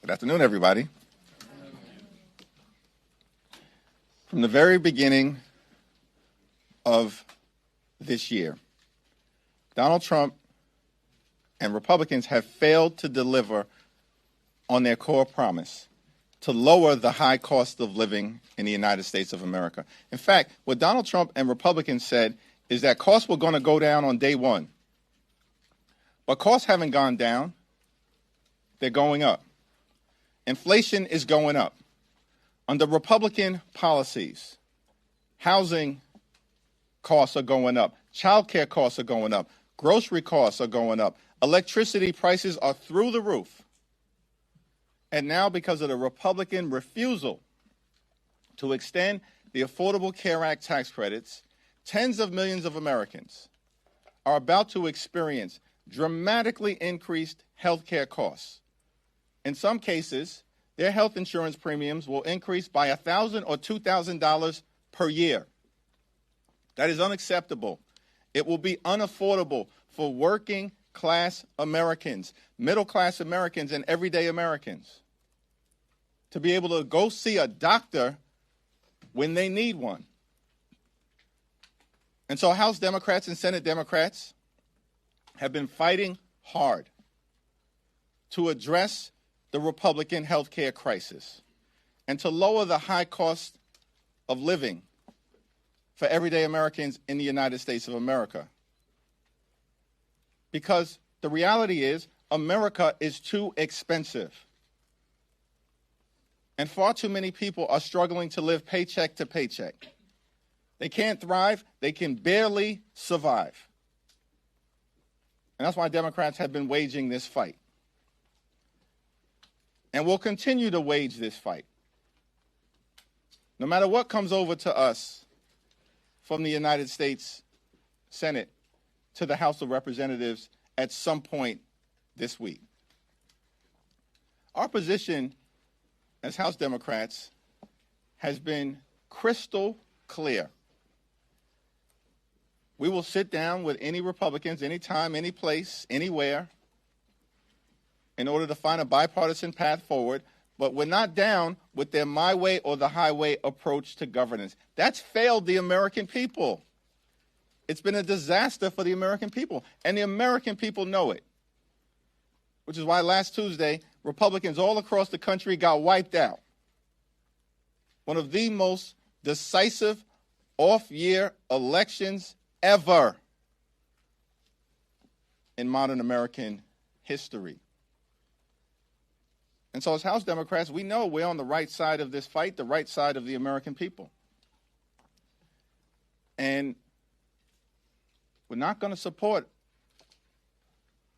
Good afternoon, everybody. From the very beginning of this year, Donald Trump and Republicans have failed to deliver on their core promise to lower the high cost of living in the United States of America. In fact, what Donald Trump and Republicans said is that costs were going to go down on day one. But costs haven't gone down. They're going up. Inflation is going up. Under Republican policies, housing costs are going up. Child care costs are going up. Grocery costs are going up. Electricity prices are through the roof. And now, because of the Republican refusal to extend the Affordable Care Act tax credits, tens of millions of Americans are about to experience dramatically increased health care costs. In some cases, their health insurance premiums will increase by $1,000 or $2,000 per year. That is unacceptable. It will be unaffordable for working class Americans, middle class Americans, and everyday Americans to be able to go see a doctor when they need one. And so House Democrats and Senate Democrats have been fighting hard to address the Republican health care crisis and to lower the high cost of living for everyday Americans in the United States of America. Because the reality is, America is too expensive. And far too many people are struggling to live paycheck to paycheck. They can't thrive. They can barely survive. And that's why Democrats have been waging this fight. And we'll continue to wage this fight. No matter what comes over to us from the United States Senate to the House of Representatives at some point this week. Our position as House Democrats has been crystal clear. We will sit down with any Republicans, anytime, any place, anywhere, in order to find a bipartisan path forward, but we're not down with their my way or the highway approach to governance. That's failed the American people. It's been a disaster for the American people, and the American people know it, which is why last Tuesday, Republicans all across the country got wiped out. One of the most decisive off-year elections ever in modern American history. And so as House Democrats, we know we're on the right side of this fight, the right side of the American people. And we're not going to support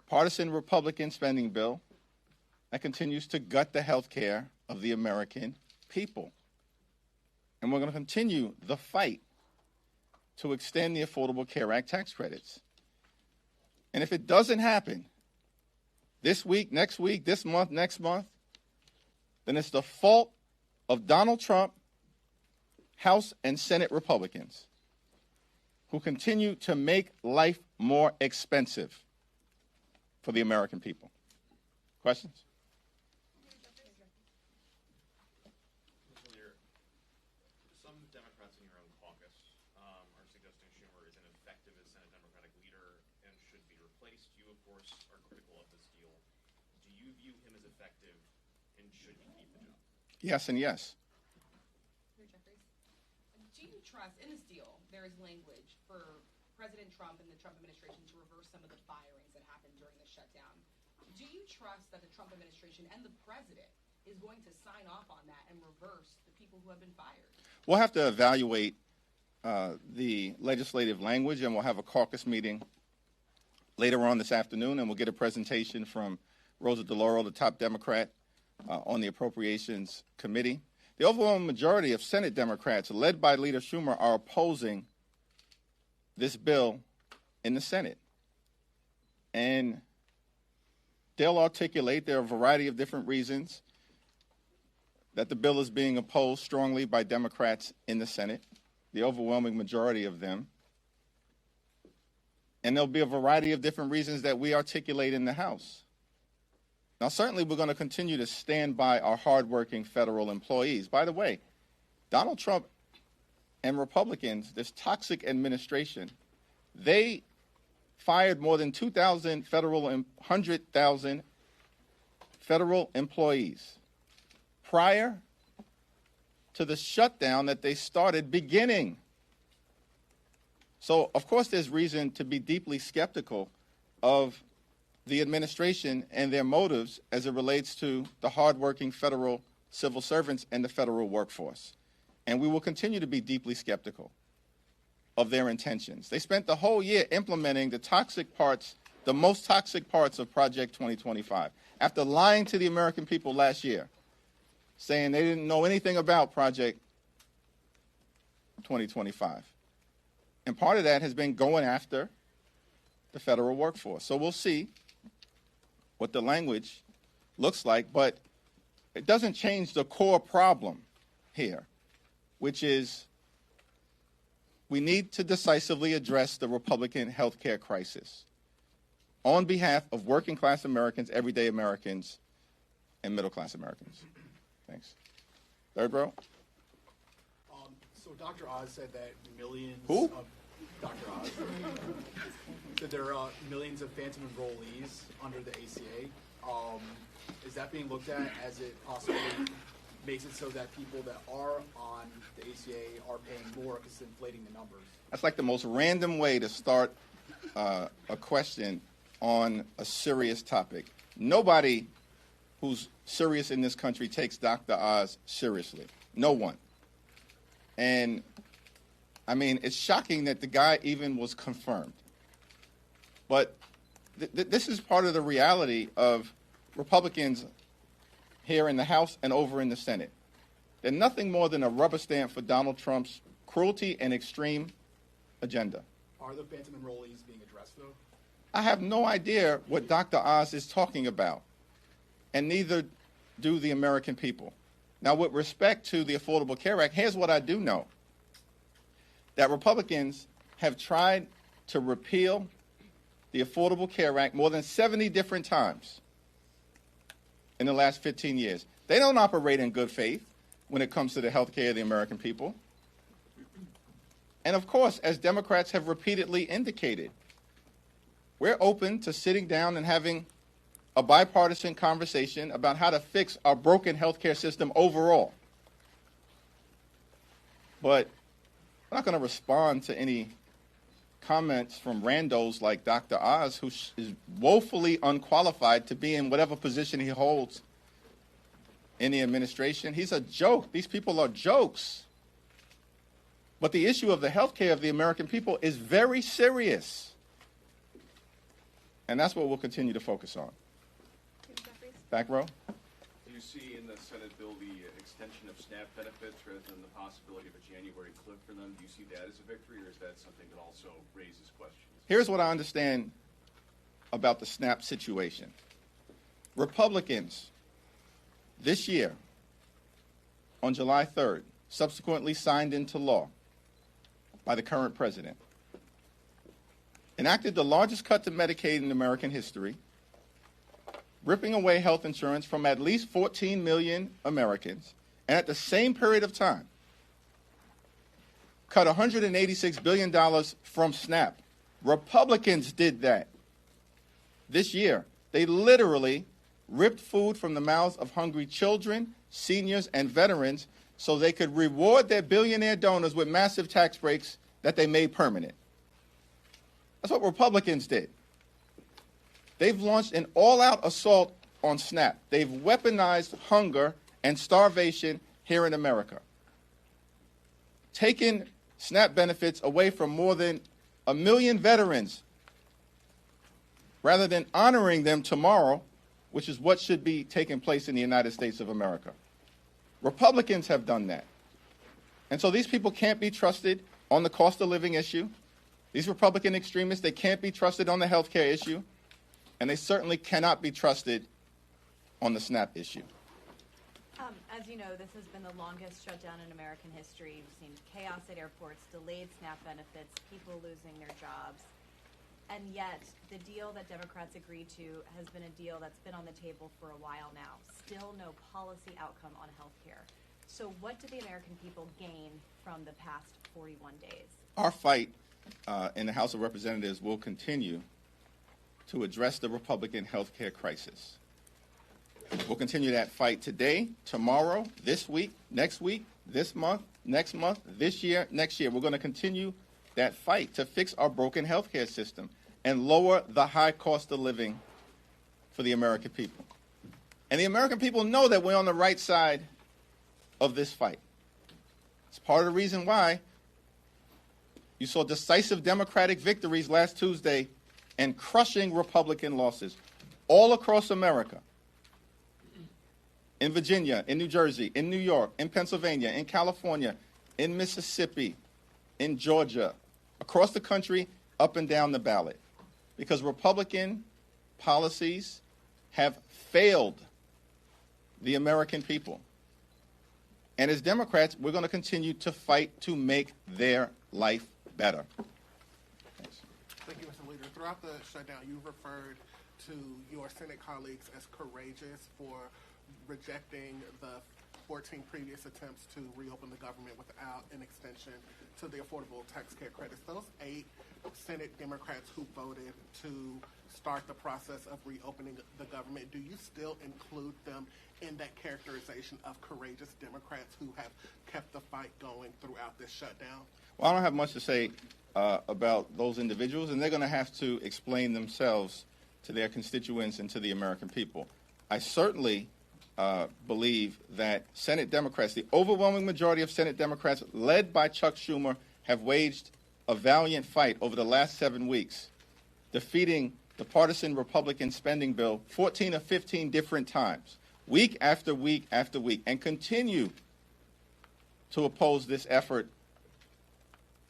a partisan Republican spending bill that continues to gut the health care of the American people. And we're going to continue the fight to extend the Affordable Care Act tax credits. And if it doesn't happen this week, next week, this month, next month, then it's the fault of Donald Trump, House and Senate Republicans, who continue to make life more expensive for the American people. Questions? Some Democrats in your own caucus are suggesting Schumer is ineffective as Senate Democratic leader and should be replaced. You, of course, are critical of this deal. Do you view him as effective, and should he keep the job? Yes and yes. Jeffries, do you trust, in this deal, there is language for President Trump and the Trump administration to reverse some of the firings that happened during the shutdown. Do you trust that the Trump administration and the president is going to sign off on that and reverse the people who have been fired? We'll have to evaluate the legislative language, and we'll have a caucus meeting later on this afternoon, and we'll get a presentation from Rosa DeLauro, the top Democrat on the Appropriations Committee. The overwhelming majority of Senate Democrats, led by Leader Schumer, are opposing this bill in the Senate. And they'll articulate, there are a variety of different reasons that the bill is being opposed strongly by Democrats in the Senate, the overwhelming majority of them. And there'll be a variety of different reasons that we articulate in the House. Now, certainly we're going to continue to stand by our hardworking federal employees. By the way, Donald Trump and Republicans, this toxic administration, they fired more than 100,000 federal employees prior to the shutdown that they started beginning. So, of course, there's reason to be deeply skeptical of the administration and their motives as it relates to the hardworking federal civil servants and the federal workforce. And we will continue to be deeply skeptical of their intentions. They spent the whole year implementing the toxic parts, the most toxic parts of Project 2025. After lying to the American people last year, saying they didn't know anything about Project 2025. And part of that has been going after the federal workforce. So we'll see what the language looks like, but it doesn't change the core problem here, which is we need to decisively address the Republican health care crisis on behalf of working class Americans, everyday Americans, and middle class Americans. Thanks. Third row. So Dr. Oz said that millions Who? of Dr. Oz said there are millions of phantom enrollees under the ACA. Is that being looked at as it possibly makes it so that people that are on the ACA are paying more because it's inflating the numbers? That's like the most random way to start a question on a serious topic. Nobody who's serious in this country takes Dr. Oz seriously. No one. And, I mean, it's shocking that the guy even was confirmed. But this is part of the reality of Republicans here in the House and over in the Senate. They're nothing more than a rubber stamp for Donald Trump's cruelty and extreme agenda. Are the phantom enrollees being addressed, though? I have no idea what Dr. Oz is talking about, and neither do the American people. Now, with respect to the Affordable Care Act, here's what I do know. That Republicans have tried to repeal the Affordable Care Act more than 70 different times in the last 15 years. They don't operate in good faith when it comes to the health care of the American people. And of course, as Democrats have repeatedly indicated, we're open to sitting down and having a bipartisan conversation about how to fix our broken health care system overall. But I'm not going to respond to any comments from randos like Dr. Oz, who is woefully unqualified to be in whatever position he holds in the administration. He's a joke. These people are jokes. But the issue of the health care of the American people is very serious. And that's what we'll continue to focus on. Back row. Do you see in the Senate bill the extension of SNAP benefits rather than the possibility of a January cliff for them? Do you see that as a victory, or is that something that also raises questions? Here's what I understand about the SNAP situation. Republicans this year, on July 3rd, subsequently signed into law by the current president, enacted the largest cut to Medicaid in American history, ripping away health insurance from at least 14 million Americans, and at the same period of time, cut $186 billion from SNAP. Republicans did that this year. They literally ripped food from the mouths of hungry children, seniors, and veterans so they could reward their billionaire donors with massive tax breaks that they made permanent. That's what Republicans did. They've launched an all-out assault on SNAP. They've weaponized hunger and starvation here in America, taken SNAP benefits away from more than 1 million veterans rather than honoring them tomorrow, which is what should be taking place in the United States of America. Republicans have done that. And so these people can't be trusted on the cost of living issue. These Republican extremists, they can't be trusted on the health care issue. And they certainly cannot be trusted on the SNAP issue. As you know, this has been the longest shutdown in American history. We've seen chaos at airports, delayed SNAP benefits, people losing their jobs. And yet, the deal that Democrats agreed to has been a deal that's been on the table for a while now. Still no policy outcome on health care. So what do the American people gain from the past 41 days? Our fight in the House of Representatives will continue to address the Republican health care crisis. We'll continue that fight today, tomorrow, this week, this month, next month, this year, next year. We're going to continue that fight to fix our broken health care system and lower the high cost of living for the American people. And the American people know that we're on the right side of this fight. It's part of the reason why you saw decisive Democratic victories last Tuesday and crushing Republican losses all across America. In Virginia, in New Jersey, in New York, in Pennsylvania, in California, in Mississippi, in Georgia, across the country, up and down the ballot. Because Republican policies have failed the American people. And as Democrats, we're going to continue to fight to make their life better. Thanks. Thank you, Mr. Leader. Throughout the shutdown, you referred to your Senate colleagues as courageous for rejecting the 14 previous attempts to reopen the government without an extension to the affordable tax care credits. Those 8 Senate Democrats who voted to start the process of reopening the government, do you still include them in that characterization of courageous Democrats who have kept the fight going throughout this shutdown? Well, I don't have much to say about those individuals, and they're going to have to explain themselves to their constituents and to the American people. I certainly believe that Senate Democrats, the overwhelming majority of Senate Democrats, led by Chuck Schumer, have waged a valiant fight over the last 7 weeks, defeating the partisan Republican spending bill 14 or 15 different times, week after week after week, and continue to oppose this effort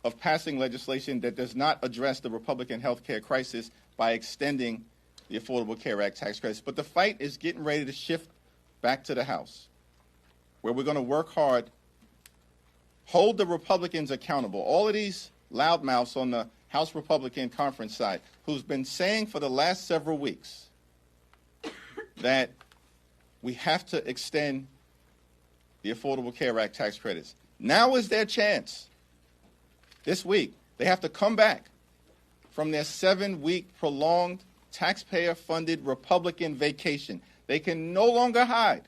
of passing legislation that does not address the Republican health care crisis by extending the Affordable Care Act tax credits. But the fight is getting ready to shift back to the House, where we're going to work hard, hold the Republicans accountable. All of these loudmouths on the House Republican conference side who's been saying for the last several weeks that we have to extend the Affordable Care Act tax credits. Now is their chance. This week, they have to come back from their 7-week prolonged taxpayer-funded Republican vacation. They can no longer hide.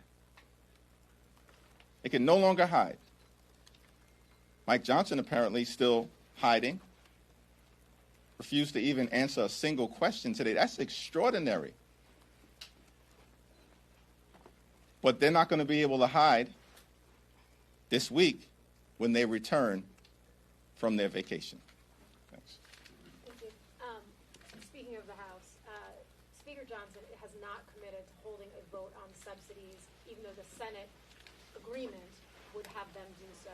They can no longer hide. Mike Johnson apparently still hiding. Refused to even answer a single question today. That's extraordinary. But they're not going to be able to hide this week when they return from their vacation. Thanks. Thank you. Speaking of the House, Speaker Johnson has not committed to holding a vote on subsidies, even though the Senate agreement would have them do so.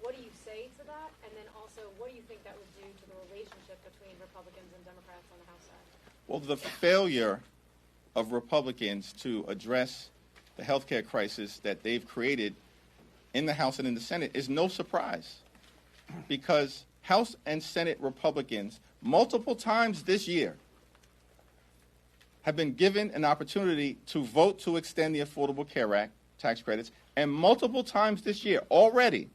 What do you say to that? And then also, what do you think that would do to the relationship between Republicans and Democrats on the House side? Well, the failure of Republicans to address the health care crisis that they've created in the House and in the Senate is no surprise, because House and Senate Republicans multiple times this year have been given an opportunity to vote to extend the Affordable Care Act tax credits, and multiple times this year already,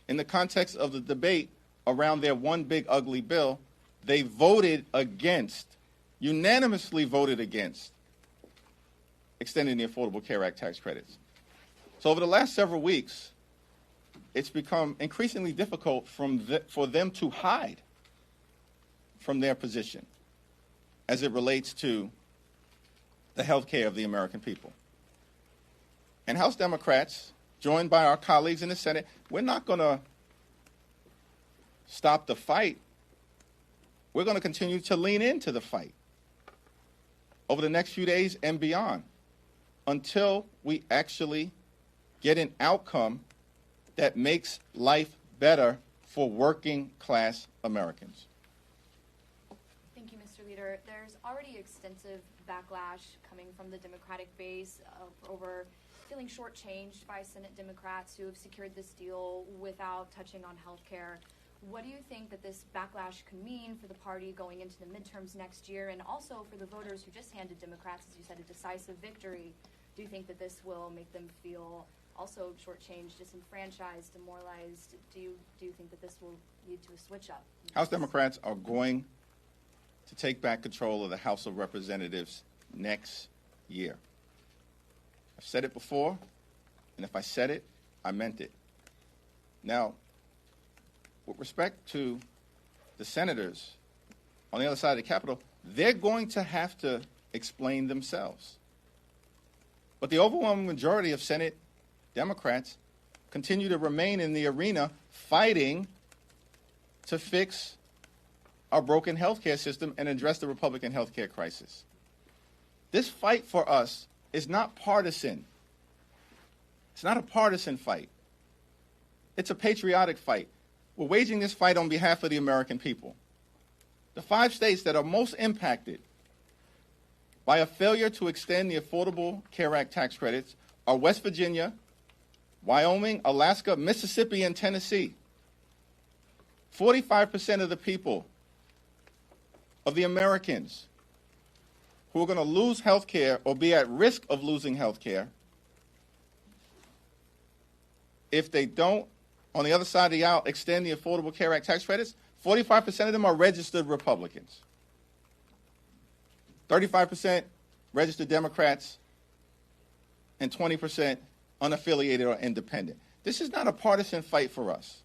in the context of the debate around their one big ugly bill, they voted against, unanimously voted against, extending the Affordable Care Act tax credits. So over the last several weeks, it's become increasingly difficult for them to hide from their position as it relates to the health care of the American people. And House Democrats, joined by our colleagues in the Senate, we're not going to stop the fight. We're going to continue to lean into the fight over the next few days and beyond until we actually get an outcome that makes life better for working class Americans. Thank you, Mr. Leader. There's already extensive backlash coming from the Democratic base over feeling shortchanged by Senate Democrats who have secured this deal without touching on health care. what do you think that this backlash could mean for the party going into the midterms next year, and also for the voters who just handed Democrats, as you said, a decisive victory? Do you think that this will make them feel also shortchanged, disenfranchised, demoralized? Do you think that this will lead to a switch up? House Democrats are going to take back control of the House of Representatives next year. I've said it before, and if I said it, I meant it. Now, with respect to the senators on the other side of the Capitol, they're going to have to explain themselves. But the overwhelming majority of Senate Democrats continue to remain in the arena fighting to fix our broken health care system and address the Republican health care crisis. This fight for us is not partisan. It's not a partisan fight. It's a patriotic fight. We're waging this fight on behalf of the American people. The 5 states that are most impacted by a failure to extend the Affordable Care Act tax credits are West Virginia, Wyoming, Alaska, Mississippi, and Tennessee. 45% of the people, of the Americans who are going to lose health care or be at risk of losing health care if they don't, on the other side of the aisle, extend the Affordable Care Act tax credits, 45% of them are registered Republicans. 35% registered Democrats, and 20% unaffiliated or independent. This is not a partisan fight for us.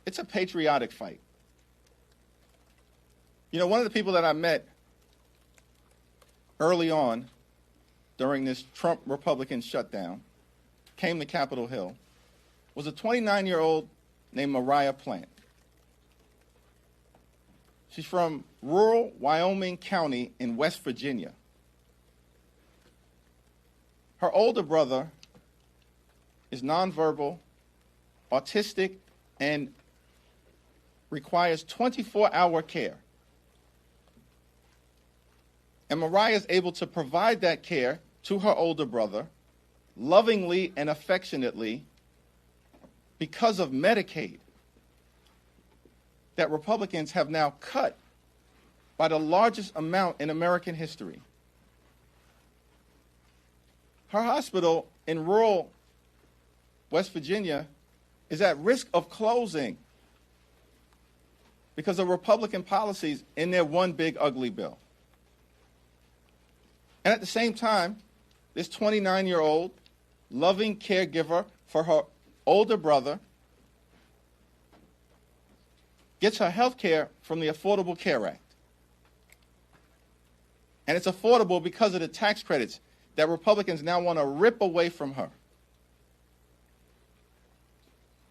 It's a patriotic fight. You know, one of the people that I met early on during this Trump Republican shutdown came to Capitol Hill was a 29-year-old named Mariah Plant. She's from rural Wyoming County in West Virginia. Her older brother is nonverbal, autistic, and requires 24-hour care. And Mariah is able to provide that care to her older brother lovingly and affectionately because of Medicaid that Republicans have now cut by the largest amount in American history. Her hospital in rural West Virginia is at risk of closing because of Republican policies in their one big ugly bill. And at the same time, this 29-year-old loving caregiver for her older brother gets her health care from the Affordable Care Act. And it's affordable because of the tax credits that Republicans now want to rip away from her.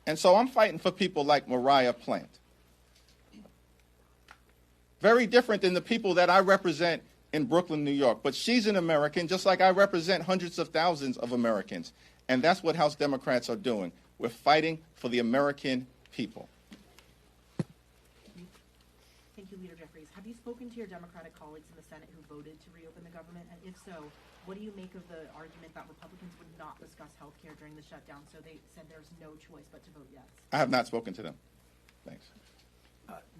And so I'm fighting for people like Mariah Plant. Very different than the people that I represent in Brooklyn, New York. But she's an American, just like I represent hundreds of thousands of Americans. And that's what House Democrats are doing. We're fighting for the American people. Thank you, Leader Jeffries. Have you spoken to your Democratic colleagues in the Senate who voted to reopen the government? And if so, what do you make of the argument that Republicans would not discuss health care during the shutdown, so they said there's no choice but to vote yes? I have not spoken to them. Thanks.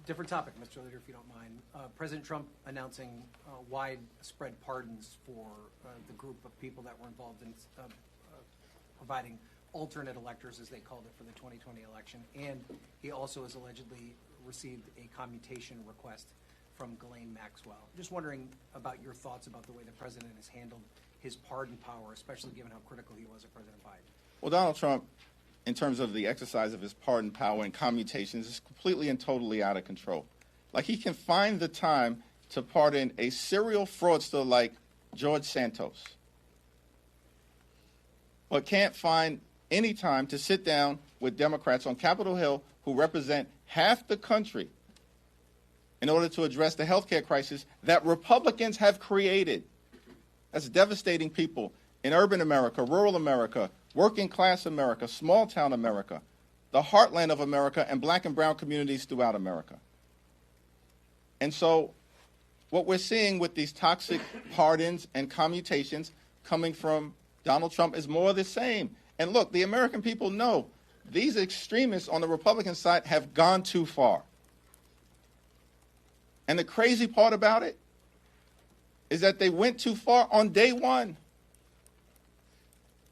Different topic, Mr. Leader, if you don't mind. President Trump announcing widespread pardons for the group of people that were involved in providing alternate electors, as they called it, for the 2020 election. And he also has allegedly received a commutation request from Ghislaine Maxwell. Just wondering about your thoughts about the way the president has handled his pardon power, especially given how critical he was of President Biden. Well, Donald Trump, in terms of the exercise of his pardon power and commutations, is completely and totally out of control. Like, he can find the time to pardon a serial fraudster like George Santos, but can't find any time to sit down with Democrats on Capitol Hill who represent half the country in order to address the health care crisis that Republicans have created. That's devastating people in urban America, rural America, working class America, small town America, the heartland of America, and black and brown communities throughout America. And so what we're seeing with these toxic pardons and commutations coming from Donald Trump is more of the same. And look, the American people know these extremists on the Republican side have gone too far. And the crazy part about it is that they went too far on day one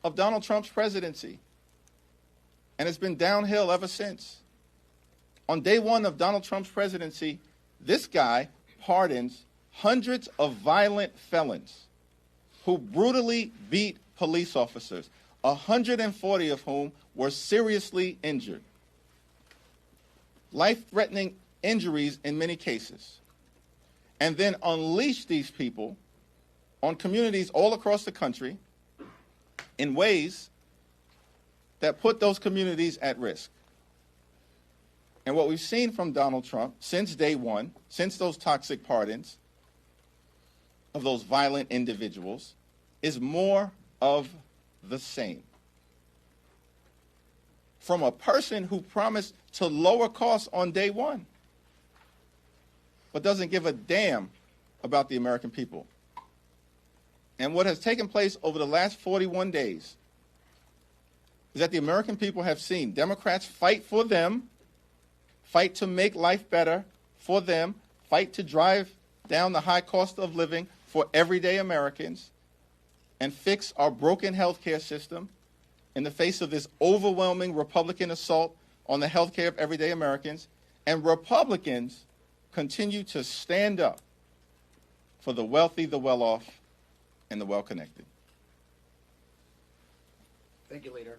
of Donald Trump's presidency. And it's been downhill ever since. On day one of Donald Trump's presidency, this guy pardons hundreds of violent felons who brutally beat police officers, 140 of whom were seriously injured. Life-threatening injuries in many cases. And then unleash these people on communities all across the country in ways that put those communities at risk. And what we've seen from Donald Trump since day one, since those toxic pardons of those violent individuals, is more of the same. From a person who promised to lower costs on day one, but doesn't give a damn about the American people. And what has taken place over the last 41 days is that the American people have seen Democrats fight for them, fight to make life better for them, fight to drive down the high cost of living for everyday Americans, and fix our broken health care system in the face of this overwhelming Republican assault on the health care of everyday Americans. And Republicans continue to stand up for the wealthy, the well-off, and the well-connected. Thank you, Leader.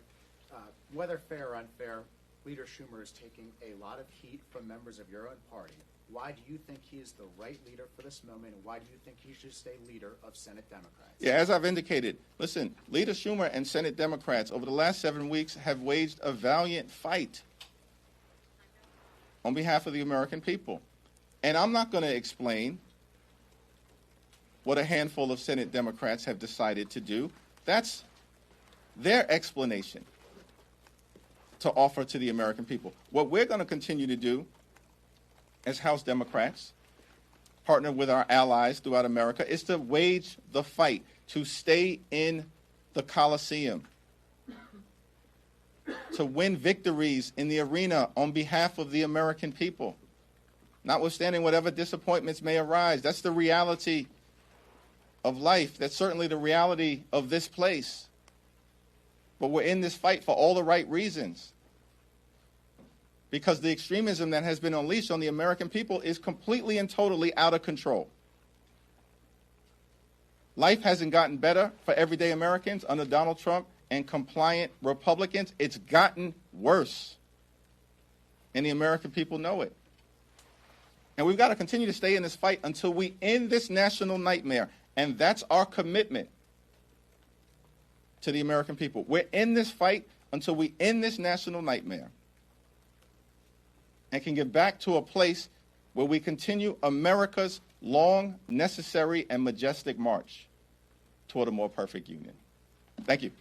Whether fair or unfair, Leader Schumer is taking a lot of heat from members of your own party. Why do you think he is the right leader for this moment, and why do you think he should stay leader of Senate Democrats? Yeah, as I've indicated, listen, Leader Schumer and Senate Democrats over the last 7 weeks have waged a valiant fight on behalf of the American people. And I'm not going to explain what a handful of Senate Democrats have decided to do. That's their explanation to offer to the American people. What we're going to continue to do as House Democrats, partner with our allies throughout America, is to wage the fight to stay in the Coliseum, to win victories in the arena on behalf of the American people, notwithstanding whatever disappointments may arise. That's the reality of life. That's certainly the reality of this place. But we're in this fight for all the right reasons, because the extremism that has been unleashed on the American people is completely and totally out of control. Life hasn't gotten better for everyday Americans under Donald Trump and compliant Republicans. It's gotten worse. And the American people know it. And we've got to continue to stay in this fight until we end this national nightmare. And that's our commitment to the American people. We're in this fight until we end this national nightmare and can get back to a place where we continue America's long, necessary, and majestic march toward a more perfect union. Thank you.